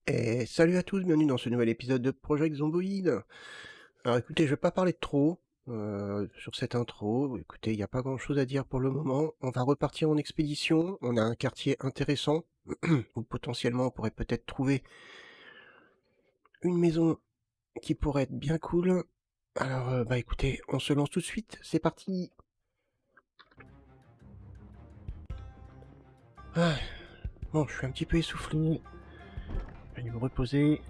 Et salut à tous, bienvenue dans ce nouvel épisode de Project Zomboid. Alors écoutez, je vais pas parler de trop sur cette intro. Écoutez, il n'y a pas grand-chose à dire pour le moment. On va repartir en expédition. On a un quartier intéressant où potentiellement on pourrait peut-être trouver une maison qui pourrait être bien cool. Alors bah écoutez, on se lance tout de suite. C'est parti. Ah, bon, je suis un petit peu essoufflé. Je vais me reposer.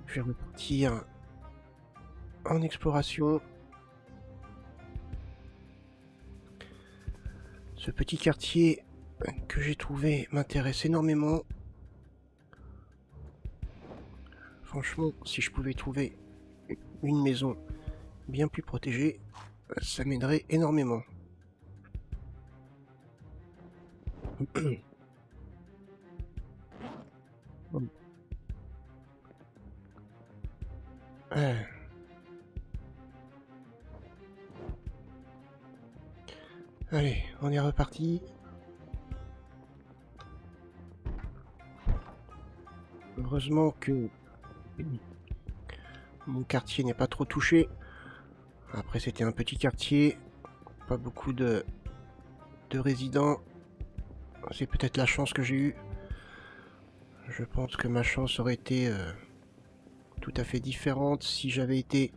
Je vais repartir en exploration. Ce petit quartier que j'ai trouvé m'intéresse énormément. Franchement, si je pouvais trouver une maison bien plus protégée, ça m'aiderait énormément. Euh, Allez, on est reparti. Heureusement que mon quartier n'est pas trop touché. Après, c'était un petit quartier, pas beaucoup de résidents. C'est peut-être la chance que j'ai eue. Je pense que ma chance aurait été tout à fait différente si j'avais été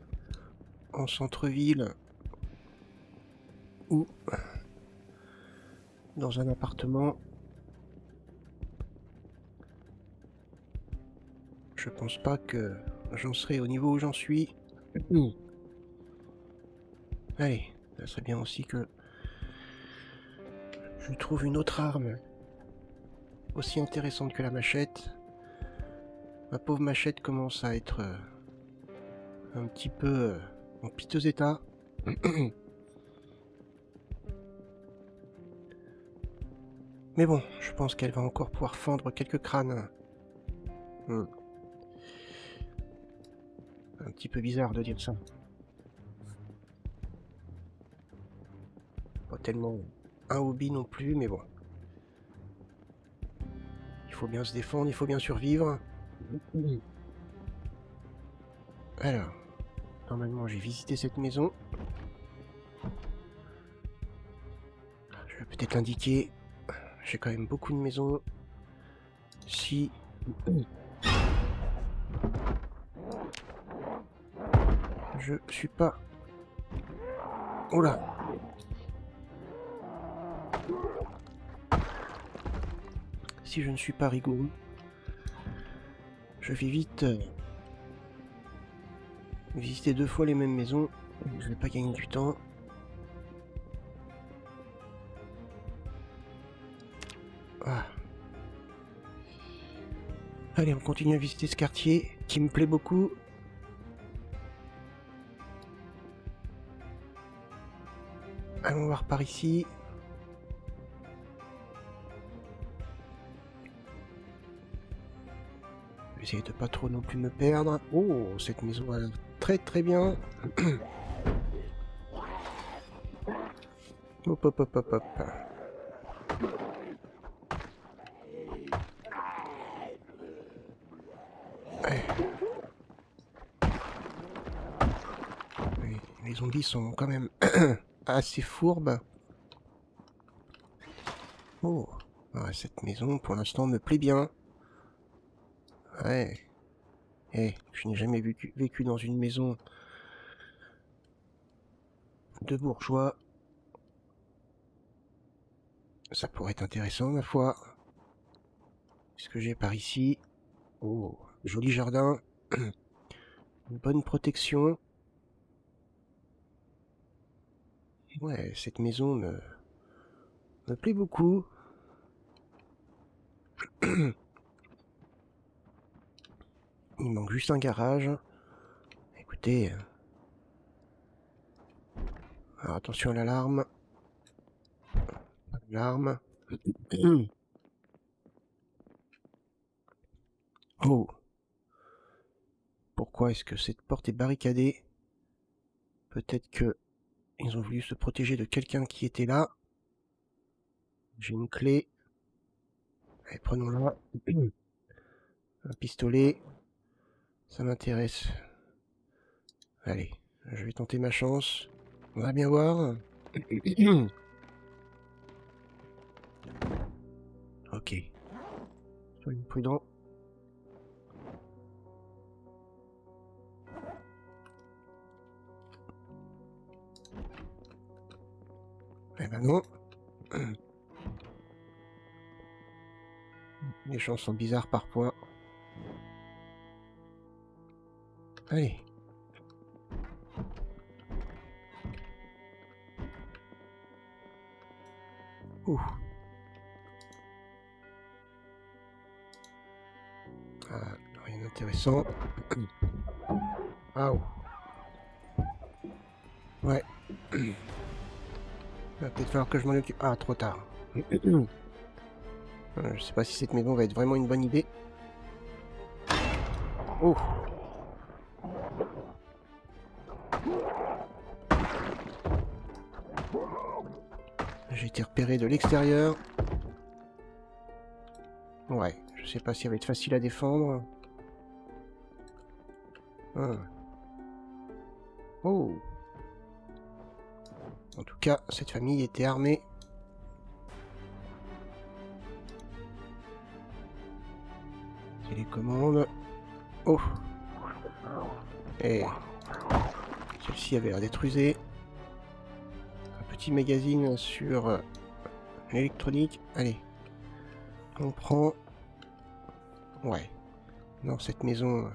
en centre-ville ou dans un appartement. Je pense pas que j'en serais au niveau où j'en suis. Allez, ça serait bien aussi que je trouve une autre arme aussi intéressante que la machette. Ma pauvre machette commence à être un petit peu en piteux état. Mais bon, je pense qu'elle va encore pouvoir fendre quelques crânes. Hmm. Un petit peu bizarre de dire ça. Pas tellement un hobby non plus, mais bon. Il faut bien se défendre, il faut bien survivre. Alors, normalement j'ai visité cette maison. Je vais peut-être l'indiquer. J'ai quand même beaucoup de maisons. Si je suis pas... Oh là. Si je ne suis pas rigoureux, je vais vite visiter 2 fois les mêmes maisons. Je vais pas gagner du temps. Ah. Allez, on continue à visiter ce quartier qui me plaît beaucoup. Allons voir par ici. Je vais essayer de pas trop non plus me perdre. Oh, cette maison a l'air très très bien. Hop hop hop hop hop. Ouais. Oui, les zombies sont quand même assez fourbes. Oh, ouais, cette maison pour l'instant me plaît bien. Ouais. Je n'ai jamais vécu dans une maison de bourgeois. Ça pourrait être intéressant, ma foi. Qu'est-ce que j'ai par ici? Oh, joli jardin. Une bonne protection. Ouais, cette maison me plaît beaucoup. Il manque juste un garage. Écoutez. Alors attention à l'alarme. L'alarme. Oh. Pourquoi est-ce que cette porte est barricadée? Peut-être que ils ont voulu se protéger de quelqu'un qui était là. J'ai une clé. Allez, prenons-la. Un pistolet. Ça m'intéresse. Allez, je vais tenter ma chance. On va bien voir. Ok. Soyons prudents. Eh ben non. Les chances sont bizarres parfois. Allez. Ouh. Ah, rien d'intéressant. Ah. Ouais. Il va peut-être falloir que je m'en occupe. Ah, trop tard. Je sais pas si cette maison va être vraiment une bonne idée. Oh. J'ai été repéré de l'extérieur. Ouais, je sais pas si elle va être facile à défendre. Ah. Oh. En tout cas, cette famille était armée. Télécommande. Oh. Et celle-ci avait l'air d'être usée. Un petit magazine sur l'électronique. Allez. On prend. Ouais. Non, cette maison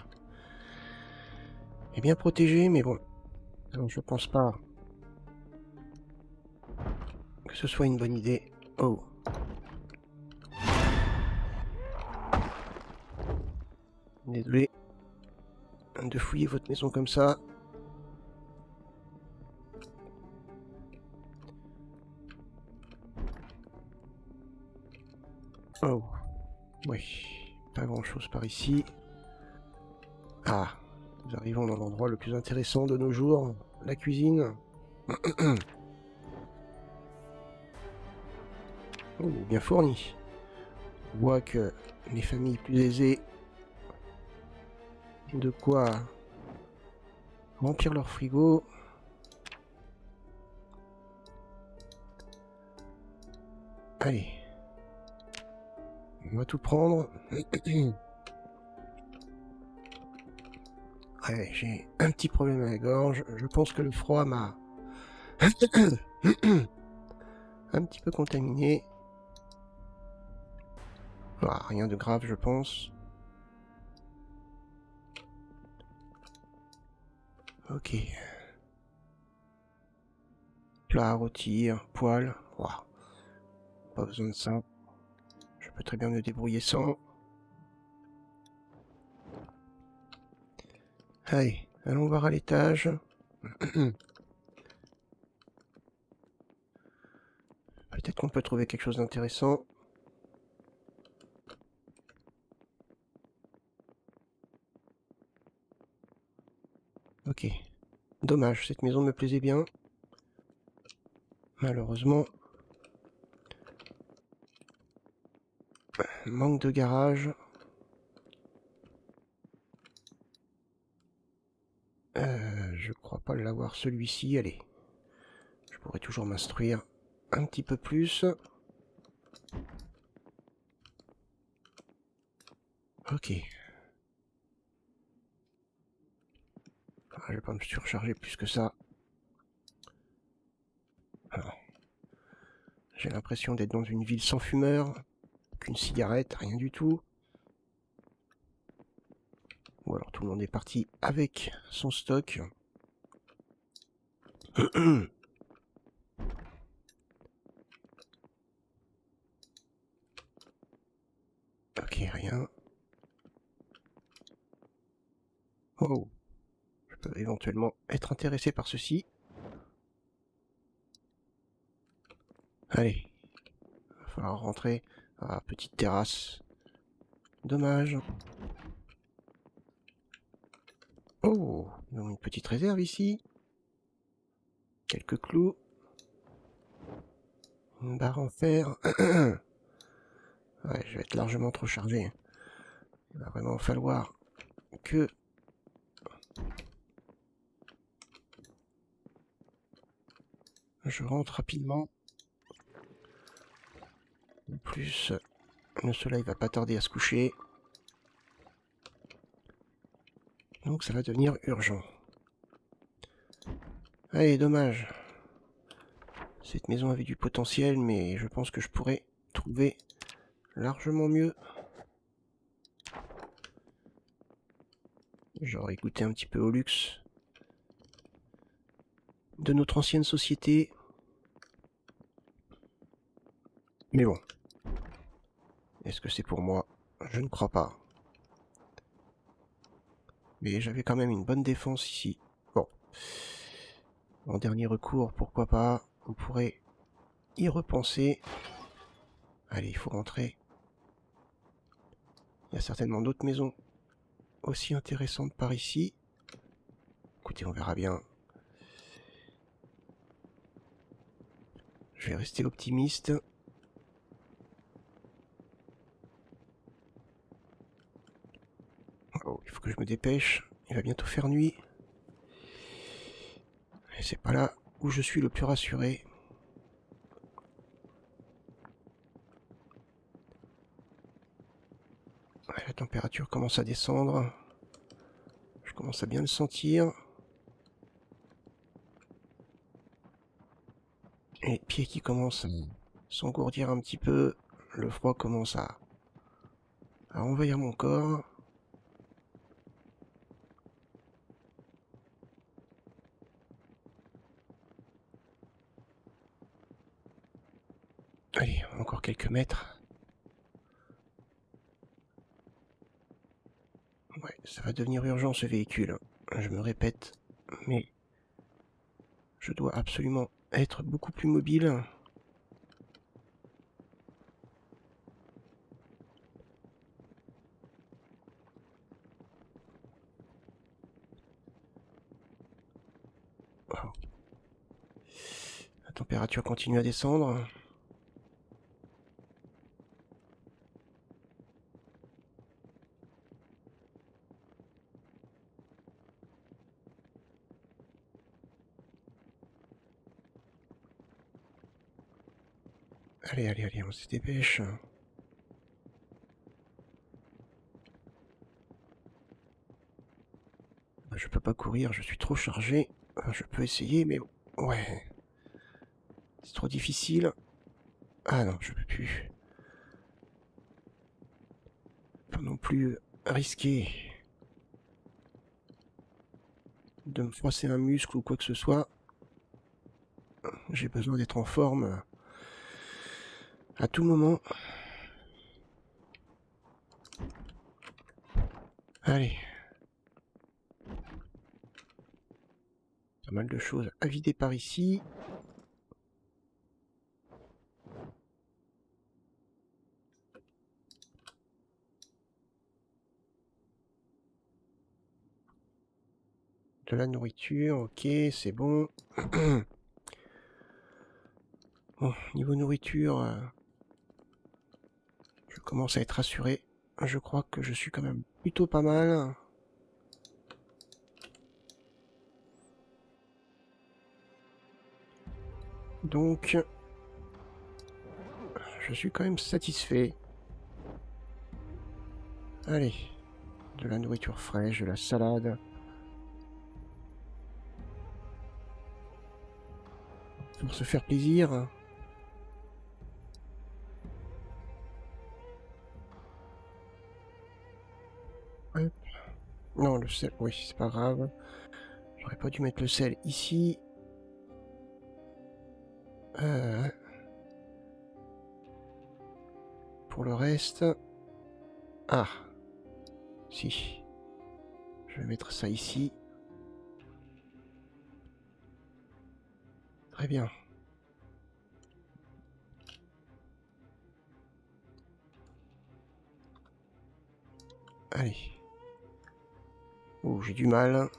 est bien protégée, mais bon. Alors, je pense pas que ce soit une bonne idée. Oh. Désolé de fouiller votre maison comme ça. Oh. Oui. Pas grand chose par ici. Ah. Nous arrivons dans l'endroit le plus intéressant de nos jours. La cuisine. Oh, bien fourni. On voit que les familles plus aisées ont de quoi remplir leur frigo. Allez. On va tout prendre. Ouais, j'ai un petit problème à la gorge. Je pense que le froid m'a un petit peu contaminé. Ah, rien de grave, je pense. Ok. Plat à rôtir, poêle. Ouah, pas besoin de ça. Je peux très bien me débrouiller sans. Allez, allons voir à l'étage. Peut-être qu'on peut trouver quelque chose d'intéressant. Ok. Dommage, cette maison me plaisait bien. Malheureusement, manque de garage. Je crois pas l'avoir celui-ci. Allez, je pourrais toujours m'instruire un petit peu plus. Ok. Ah, je vais pas me surcharger plus que ça. Alors, j'ai l'impression d'être dans une ville sans fumeur. Qu'une cigarette, rien du tout. Ou alors tout le monde est parti avec son stock. Ok, rien. Oh, je peux éventuellement être intéressé par ceci. Allez, il va falloir rentrer. Ah, petite terrasse. Dommage. Oh, nous avons une petite réserve ici. Quelques clous. Une barre en fer. Ouais, je vais être largement trop chargé. Il va vraiment falloir que je rentre rapidement. En plus, le soleil va pas tarder à se coucher. Donc ça va devenir urgent. Allez, dommage. Cette maison avait du potentiel, mais je pense que je pourrais trouver largement mieux. J'aurais goûté un petit peu au luxe de notre ancienne société. Mais bon. Est-ce que c'est pour moi? Je ne crois pas. Mais j'avais quand même une bonne défense ici. Bon. En dernier recours, pourquoi pas. On pourrait y repenser. Allez, il faut rentrer. Il y a certainement d'autres maisons aussi intéressantes par ici. Écoutez, on verra bien. Je vais rester optimiste. Oh, il faut que je me dépêche. Il va bientôt faire nuit. Et c'est pas là où je suis le plus rassuré. Ouais, la température commence à descendre. Je commence à bien le sentir. Et les pieds qui commencent à s'engourdir un petit peu. Le froid commence à envahir mon corps. Allez, encore quelques mètres. Ouais, ça va devenir urgent ce véhicule. Je me répète, mais je dois absolument être beaucoup plus mobile. Oh. La température continue à descendre. Allez, allez, allez, on se dépêche. Je peux pas courir, je suis trop chargé. Je peux essayer, mais ouais, c'est trop difficile. Ah non, je peux plus. Pas non plus risquer de me froisser un muscle ou quoi que ce soit. J'ai besoin d'être en forme à tout moment. Allez. Pas mal de choses à vider par ici. De la nourriture, ok, c'est bon. Bon, niveau nourriture, je commence à être rassuré. Je crois que je suis quand même plutôt pas mal. Donc, je suis quand même satisfait. Allez, de la nourriture fraîche, de la salade. Pour se faire plaisir. Hop. Non, le sel, oui, c'est pas grave. J'aurais pas dû mettre le sel ici. Euh, pour le reste... Ah, si. Je vais mettre ça ici. Très bien. Allez. Oh, j'ai du mal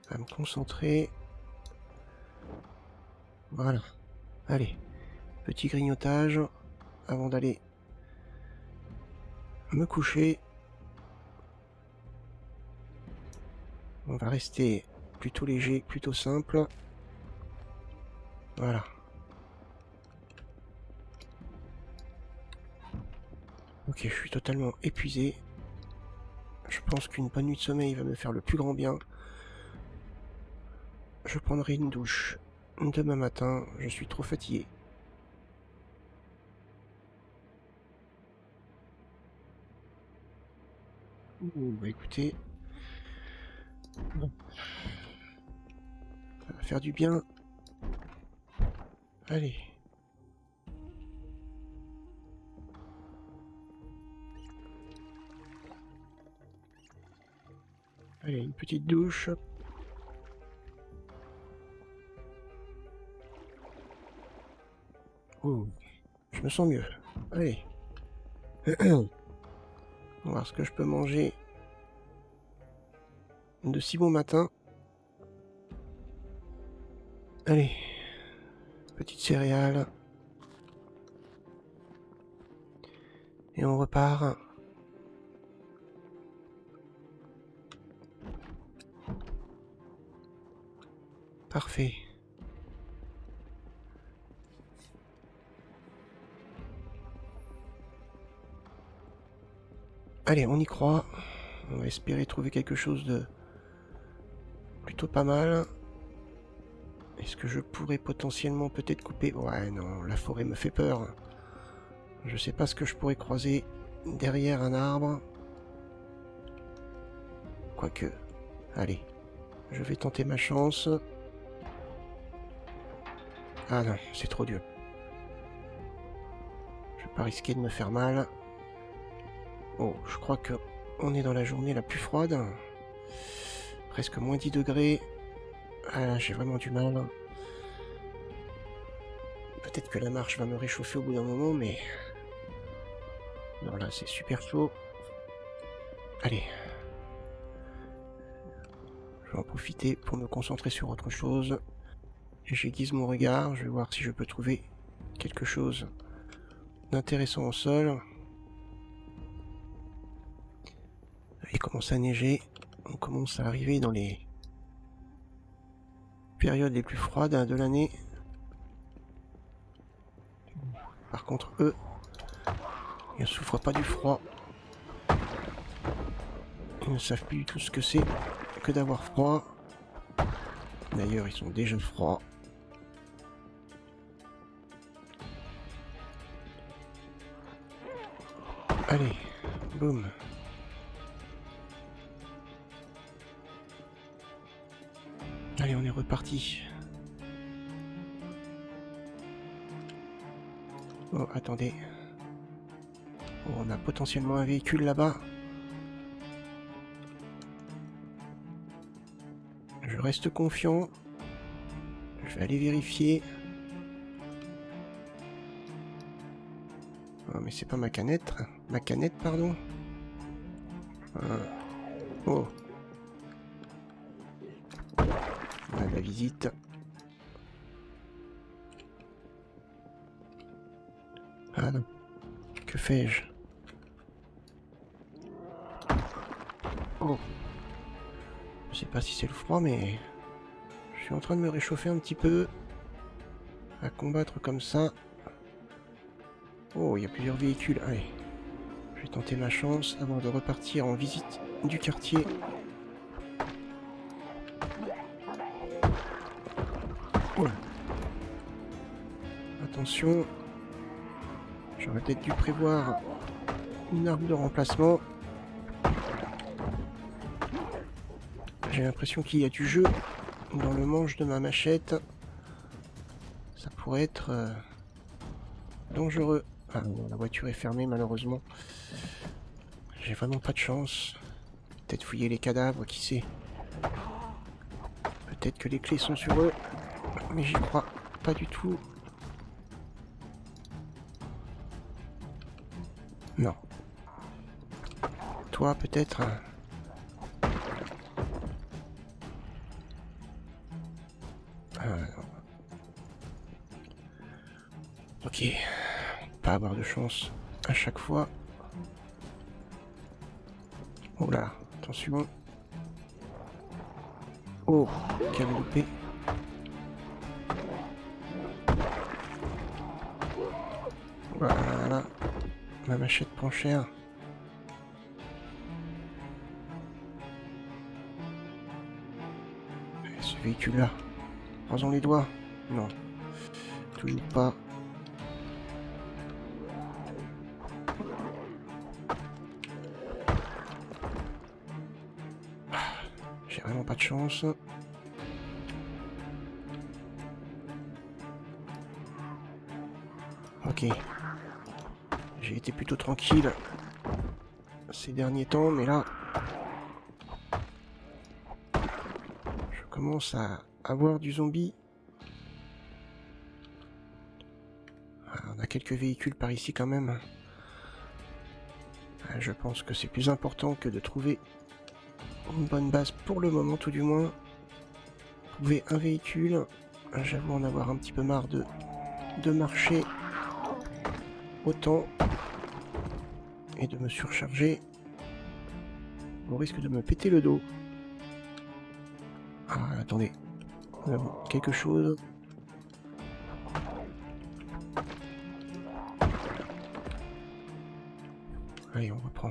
à me concentrer. Voilà. Allez, petit grignotage avant d'aller me coucher. On va rester plutôt léger, plutôt simple. Voilà. Ok, je suis totalement épuisé. Je pense qu'une bonne nuit de sommeil va me faire le plus grand bien. Je prendrai une douche demain matin, je suis trop fatigué. Bah écoutez, bon, ça va faire du bien. Allez. Allez, une petite douche. Oh, je me sens mieux. Allez. On va voir ce que je peux manger de si bon matin. Allez. Petite céréale. Et on repart. Parfait. Allez, on y croit. On va espérer trouver quelque chose de plutôt pas mal. Est-ce que je pourrais potentiellement peut-être couper... Ouais, non, la forêt me fait peur. Je sais pas ce que je pourrais croiser derrière un arbre. Quoique... Allez, je vais tenter ma chance. Ah non, c'est trop dur. Je vais pas risquer de me faire mal. Oh, je crois que on est dans la journée la plus froide. Presque moins 10 degrés. Ah là, j'ai vraiment du mal. Peut-être que la marche va me réchauffer au bout d'un moment, mais... Non, là, c'est super chaud. Allez. Je vais en profiter pour me concentrer sur autre chose. J'aiguise mon regard, je vais voir si je peux trouver quelque chose d'intéressant au sol. Il commence à neiger. On commence à arriver dans les périodes les plus froides de l'année. Par contre, eux, ils ne souffrent pas du froid. Ils ne savent plus du tout ce que c'est que d'avoir froid. D'ailleurs, ils sont déjà froids. Allez, boum. Allez, on est reparti. Oh, attendez. Oh, on a potentiellement un véhicule là-bas. Je reste confiant. Je vais aller vérifier. Oh, mais c'est pas ma canette. Ma canette, pardon. Oh. On a de la visite. Ah non. Que fais-je? Oh. Je sais pas si c'est le froid, mais... Je suis en train de me réchauffer un petit peu. À combattre comme ça. Oh, il y a plusieurs véhicules. Allez. Je vais tenter ma chance avant de repartir en visite du quartier. Oula. Attention. J'aurais peut-être dû prévoir une arme de remplacement. J'ai l'impression qu'il y a du jeu dans le manche de ma machette. Ça pourrait être dangereux. Ah non, la voiture est fermée malheureusement. J'ai vraiment pas de chance. Peut-être fouiller les cadavres, qui sait. Peut-être que les clés sont sur eux. Mais j'y crois pas du tout. Non. Toi peut-être... Ok, pas avoir de chance à chaque fois. Oh là, attention. Oh, quel loupé. Voilà, ma machette prend cher. Et ce véhicule-là, croisons les doigts. Non, toujours pas. J'ai vraiment pas de chance. Ok. J'ai été plutôt tranquille ces derniers temps, mais là, je commence à avoir du zombie. On a quelques véhicules par ici quand même. Je pense que c'est plus important que de trouver une bonne base pour le moment, tout du moins. Trouver un véhicule. J'avoue en avoir un petit peu marre de marcher autant et de me surcharger au risque de me péter le dos. Ah, attendez. Nous avons quelque chose. Allez, on reprend.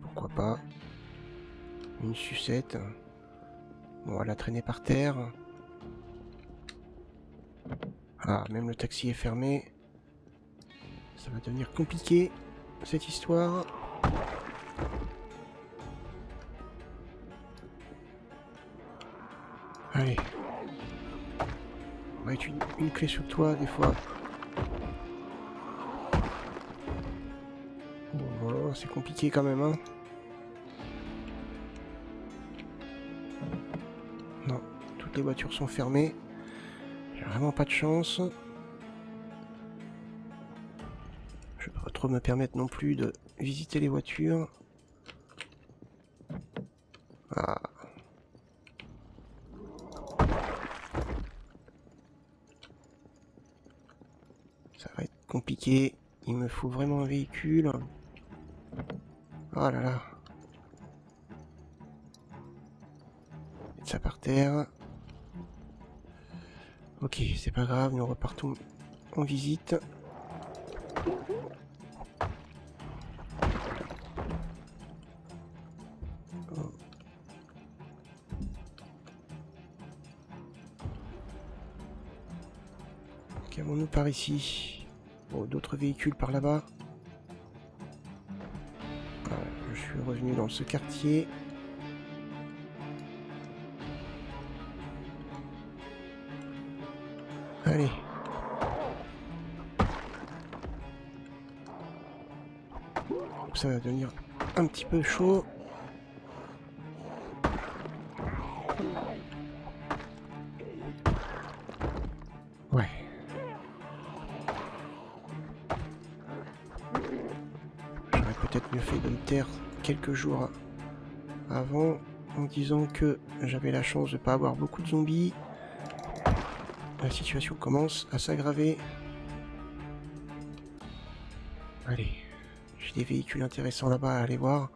Pourquoi pas. Une sucette. Bon, elle a traîné par terre. Ah, même le taxi est fermé. Ça va devenir compliqué, cette histoire. Allez. On va mettre une clé sur toi, des fois. Bon, voilà, c'est compliqué quand même, hein. Non, toutes les voitures sont fermées. J'ai vraiment pas de chance. Je peux pas trop me permettre non plus de visiter les voitures. Ah. Ça va être compliqué. Il me faut vraiment un véhicule. Oh là là. Mettre ça par terre. Ok, c'est pas grave, nous repartons en visite. Oh. Qu'avons-nous par ici? Oh, d'autres véhicules par là-bas. Je suis revenu dans ce quartier. Allez. Ça va devenir un petit peu chaud. Ouais. J'aurais peut-être mieux fait de me taire quelques jours avant en disant que j'avais la chance de ne pas avoir beaucoup de zombies. La situation commence à s'aggraver. Allez, j'ai des véhicules intéressants là-bas à aller voir.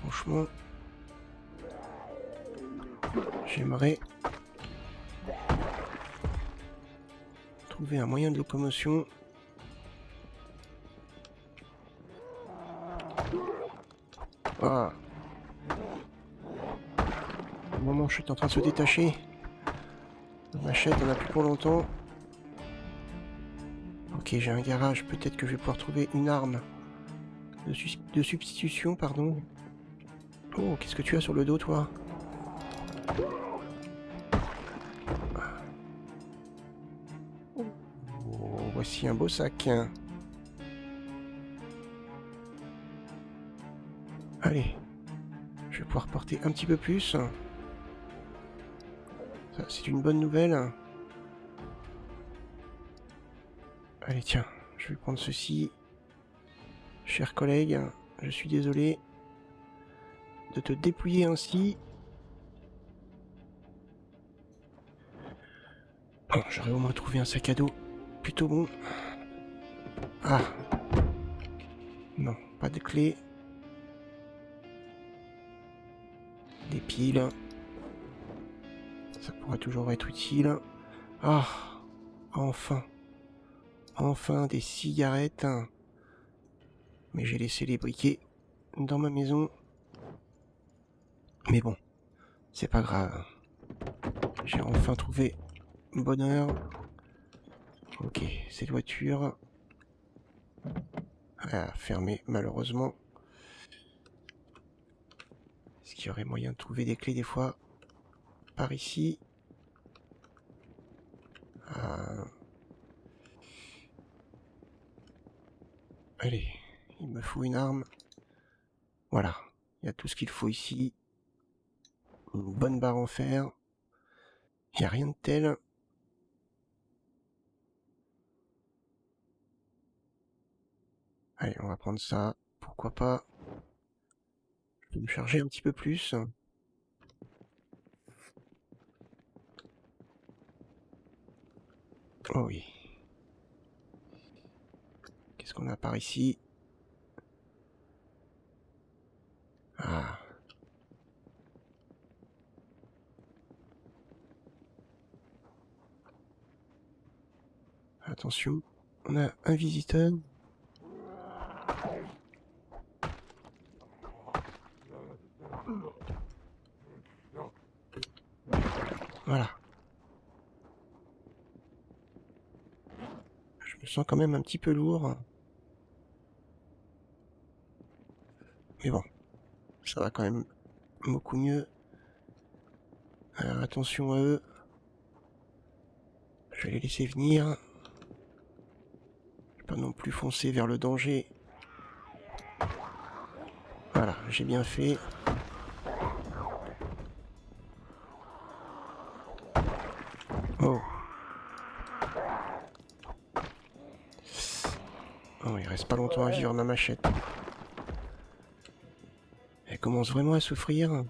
Franchement, j'aimerais trouver un moyen de locomotion. Ah. Au moment où je suis en train de se détacher, la machette en a plus pour longtemps. Ok, j'ai un garage, peut-être que je vais pouvoir trouver une arme de substitution, pardon. Oh, qu'est-ce que tu as sur le dos, toi? Oh, voici un beau sac. Allez, je vais pouvoir porter un petit peu plus. Ça, c'est une bonne nouvelle. Allez, tiens, je vais prendre ceci. Chers collègues, je suis désolé, de te dépouiller ainsi. Bon, j'aurais au moins trouvé un sac à dos plutôt bon. Ah. Non, pas de clé. Des piles. Ça pourra toujours être utile. Ah. Enfin. Enfin des cigarettes. Mais j'ai laissé les briquets dans ma maison. Mais bon, c'est pas grave. J'ai enfin trouvé bonheur. Ok, cette voiture. Ah, fermée malheureusement. Est-ce qu'il y aurait moyen de trouver des clés des fois par ici? Ah. Allez, il me faut une arme. Voilà, il y a tout ce qu'il faut ici. Une bonne barre en fer. Il n'y a rien de tel. Allez, on va prendre ça. Pourquoi pas? Je vais me charger un petit peu plus. Oh oui. Qu'est-ce qu'on a par ici? Ah. Attention, on a un visiteur. Voilà. Je me sens quand même un petit peu lourd. Mais bon, ça va quand même beaucoup mieux. Alors attention à eux. Je vais les laisser venir. Je vais pas non plus foncer vers le danger. Voilà, j'ai bien fait. Oh. Oh, il reste pas longtemps à vivre ma machette. Elle commence vraiment à souffrir.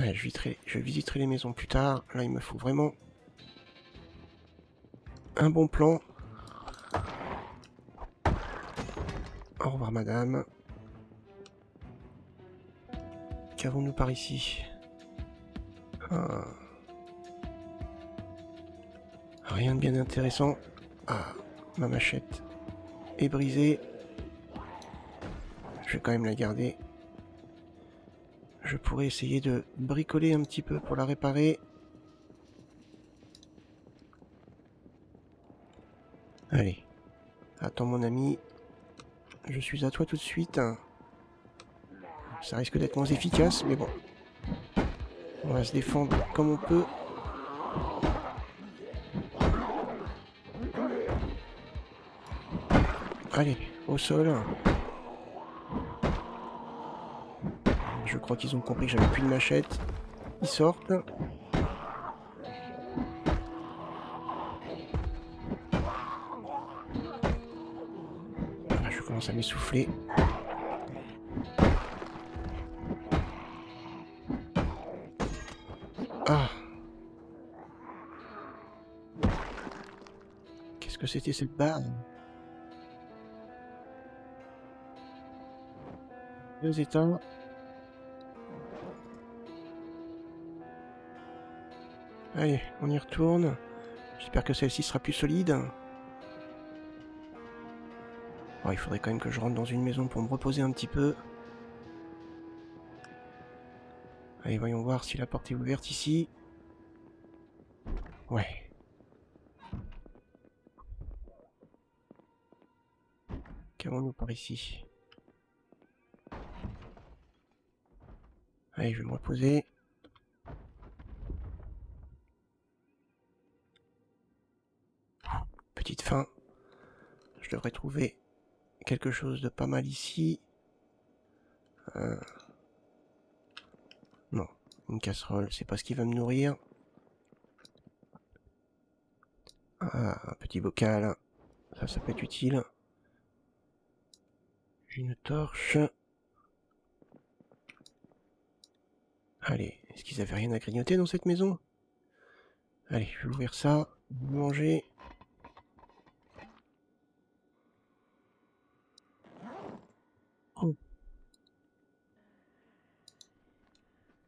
Ouais, je visiterai les maisons plus tard. Là, il me faut vraiment un bon plan. Au revoir, madame. Qu'avons-nous par ici? Ah. Rien de bien intéressant. Ah, ma machette est brisée. Je vais quand même la garder. Je pourrais essayer de bricoler un petit peu pour la réparer. Allez. Attends mon ami. Je suis à toi tout de suite. Ça risque d'être moins efficace, mais bon. On va se défendre comme on peut. Allez, au sol. Je crois qu'ils ont compris que j'avais plus de machette. Ils sortent. Ah, je commence à m'essouffler. Ah. Qu'est-ce que c'était cette barre? Deux états. Allez, on y retourne. J'espère que celle-ci sera plus solide. Oh, il faudrait quand même que je rentre dans une maison pour me reposer un petit peu. Allez, voyons voir si la porte est ouverte ici. Ouais. Qu'avons-nous par ici? Allez, je vais me reposer. Petite faim. Je devrais trouver quelque chose de pas mal ici. Non, une casserole, c'est pas ce qui va me nourrir. Ah, un petit bocal. Ça peut être utile. Une torche. Allez, est-ce qu'ils avaient rien à grignoter dans cette maison? Allez, je vais ouvrir ça, manger. Oh.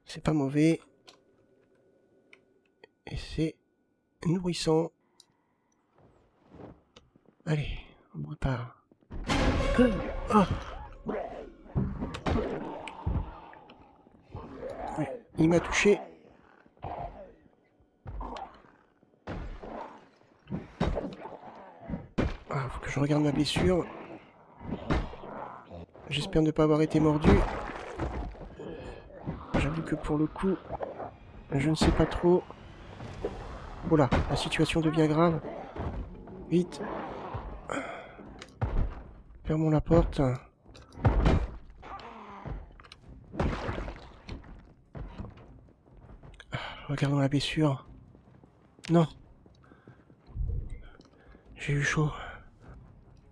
C'est pas mauvais. Et c'est nourrissant. Allez, on repart. Ah. Ouais, il m'a touché. Ah, faut que je regarde ma blessure. J'espère ne pas avoir été mordu. J'avoue que pour le coup, je ne sais pas trop. Oula, la situation devient grave. Vite. Fermons la porte. Regardons la blessure. Non. J'ai eu chaud.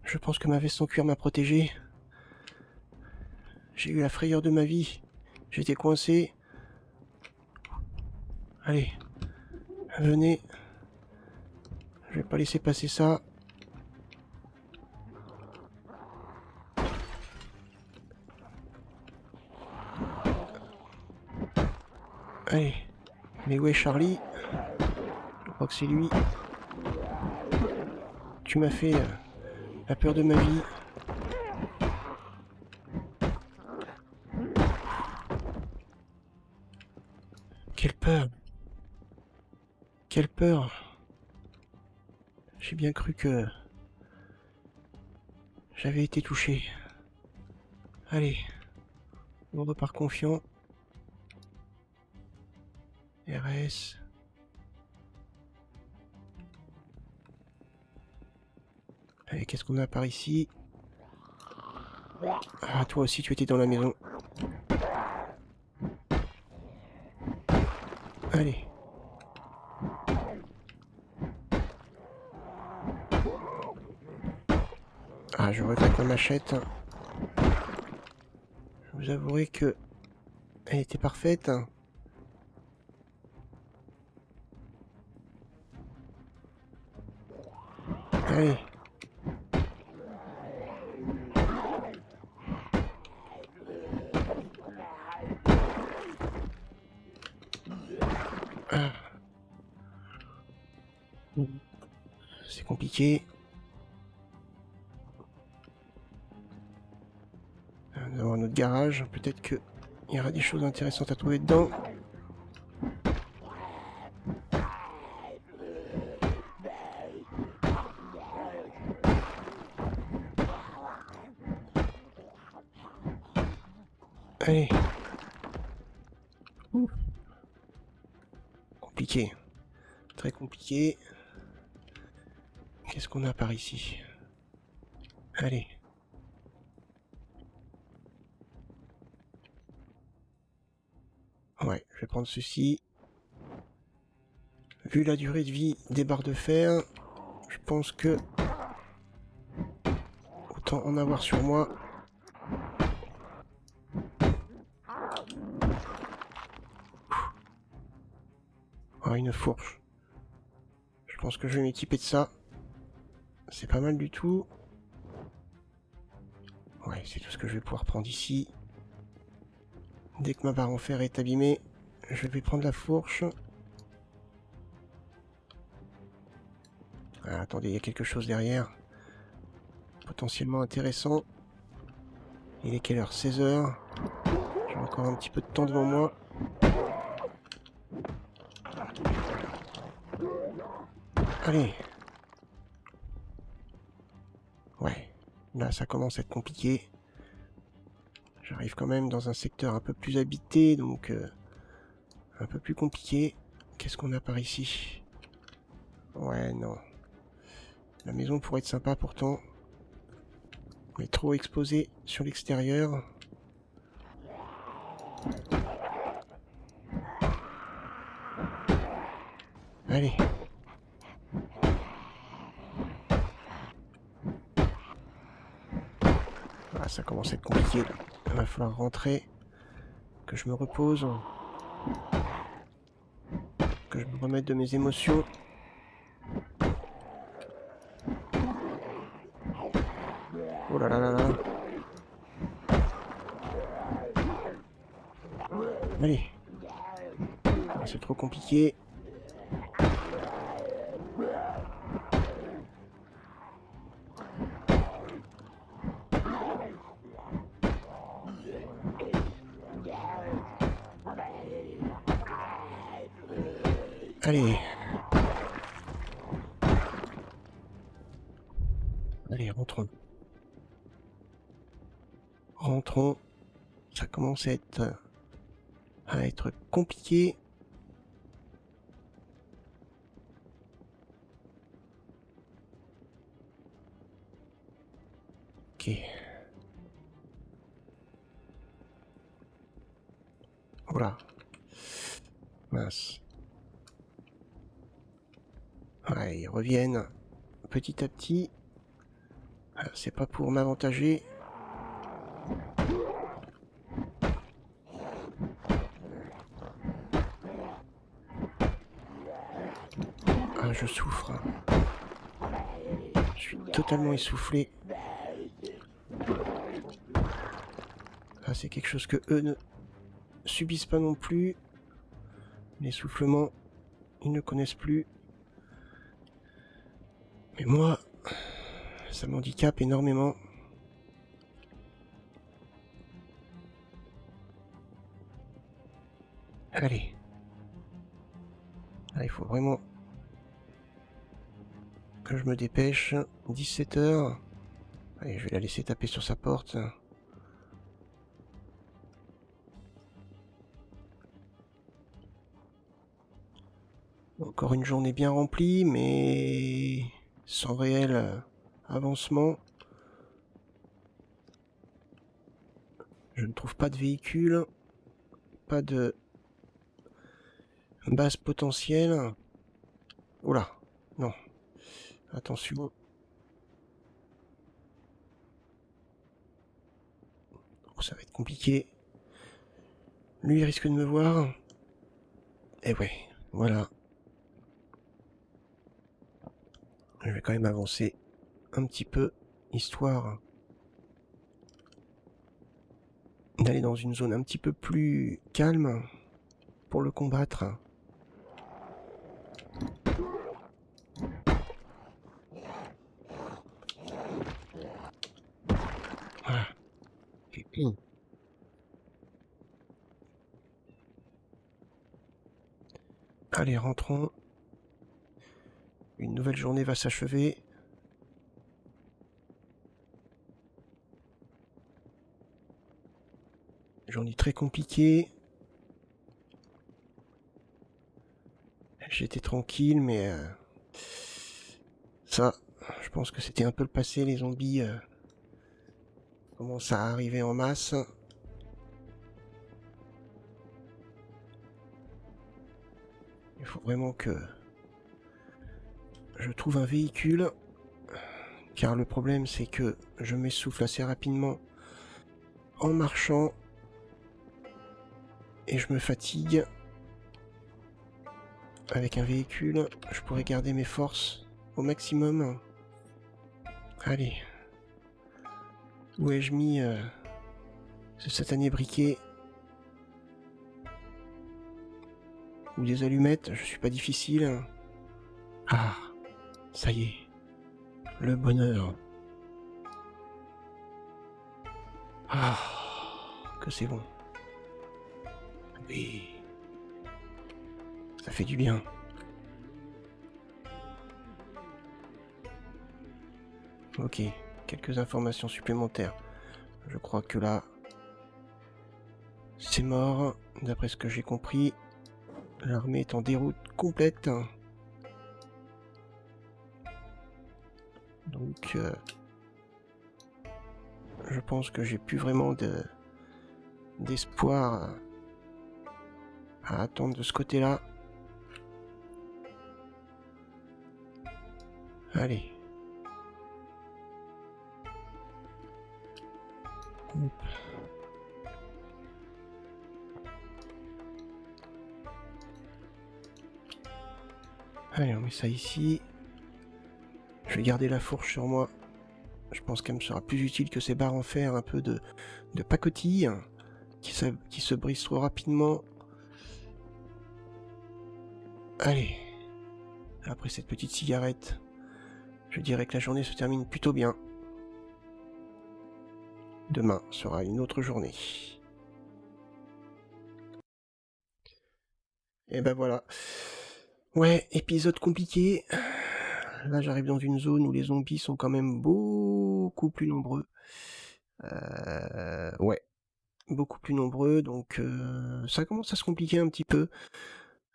Je pense que ma veste en cuir m'a protégé. J'ai eu la frayeur de ma vie. J'étais coincé. Allez. Venez. Je vais pas laisser passer ça. Allez. Mais où est Charlie? Je crois que c'est lui. Tu m'as fait la peur de ma vie. Quelle peur. Quelle peur. J'ai bien cru que j'avais été touché. Allez. On repart confiant. RS. Allez, qu'est-ce qu'on a par ici? Ah, toi aussi, tu étais dans la maison. Allez. Ah, je regrette ma machette. Je vous avouerai que elle était parfaite. Allez. Ah. C'est compliqué. Nous avons notre garage. Peut-être qu'il y aura des choses intéressantes à trouver dedans. Allez. Compliqué. Très compliqué. Qu'est-ce qu'on a par ici? Allez. Ouais, je vais prendre ceci. Vu la durée de vie des barres de fer, je pense que autant en avoir sur moi. Oh, une fourche. Je pense que je vais m'équiper de ça. C'est pas mal du tout. Ouais, c'est tout ce que je vais pouvoir prendre ici. Dès que ma barre en fer est abîmée, je vais prendre la fourche. Ah, attendez, il y a quelque chose derrière. Potentiellement intéressant. Il est quelle heure? 16 heures. J'ai encore un petit peu de temps devant moi. Allez. Ouais, là ça commence à être compliqué. J'arrive quand même dans un secteur un peu plus habité, donc un peu plus compliqué. Qu'est-ce qu'on a par ici? Ouais, non. La maison pourrait être sympa pourtant. Mais trop exposée sur l'extérieur. Allez. Ah, ça commence à être compliqué. Il va falloir rentrer. Que je me repose. Que je me remette de mes émotions. Oh là là là là. Allez. Ah, c'est trop compliqué. Allez. Allez, rentrons. Rentrons. Ça commence à être compliqué. Ok. Voilà. Mince. Ouais, ils reviennent petit à petit. C'est pas pour m'avantager. Ah, je souffre. Je suis totalement essoufflé. Ah, c'est quelque chose que eux ne subissent pas non plus. L'essoufflement, ils ne connaissent plus. Mais moi, ça m'handicape énormément. Allez. Ah, il faut vraiment que je me dépêche. 17h. Allez, je vais la laisser taper sur sa porte. Encore une journée bien remplie, mais sans réel avancement. Je ne trouve pas de véhicule, pas de base potentielle. Oula, non. Attention. Oh, ça va être compliqué. Lui, il risque de me voir. Eh ouais, voilà. Je vais quand même avancer un petit peu, histoire d'aller dans une zone un petit peu plus calme pour le combattre. Voilà. Allez, rentrons. Une nouvelle journée va s'achever. Journée très compliquée. J'étais tranquille, mais ça, je pense que c'était un peu le passé. Les zombies commencent à arriver en masse. Il faut vraiment que je trouve un véhicule, car le problème c'est que je m'essouffle assez rapidement en marchant et je me fatigue. Avec un véhicule, je pourrais garder mes forces au maximum. Allez. Où ai-je mis ce satané briquet? Ou des allumettes, je suis pas difficile. Ah, ça y est. Le bonheur. Ah, que c'est bon. Oui. Ça fait du bien. Ok, quelques informations supplémentaires. Je crois que là, c'est mort. D'après ce que j'ai compris, l'armée est en déroute complète. Donc, je pense que j'ai plus vraiment d'espoir à attendre de ce côté-là. Allez. Hop. Allez, on met ça ici. Je vais garder la fourche sur moi. Je pense qu'elle me sera plus utile que ces barres en fer un peu de pacotille qui se brisent trop rapidement. Allez, après cette petite cigarette, je dirais que la journée se termine plutôt bien. Demain sera une autre journée. Et ben voilà. Ouais, épisode compliqué. Là, j'arrive dans une zone où les zombies sont quand même beaucoup plus nombreux. Ouais, beaucoup plus nombreux, donc ça commence à se compliquer un petit peu.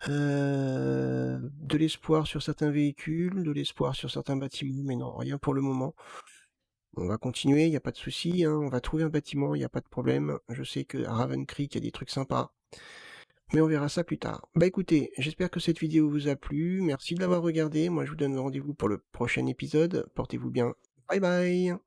De l'espoir sur certains véhicules, de l'espoir sur certains bâtiments, mais non, rien pour le moment. On va continuer, il n'y a pas de souci, hein, on va trouver un bâtiment, il n'y a pas de problème. Je sais qu'à Raven Creek, il y a des trucs sympas. Mais on verra ça plus tard. Bah écoutez, j'espère que cette vidéo vous a plu. Merci de l'avoir regardée. Moi, je vous donne rendez-vous pour le prochain épisode. Portez-vous bien. Bye bye.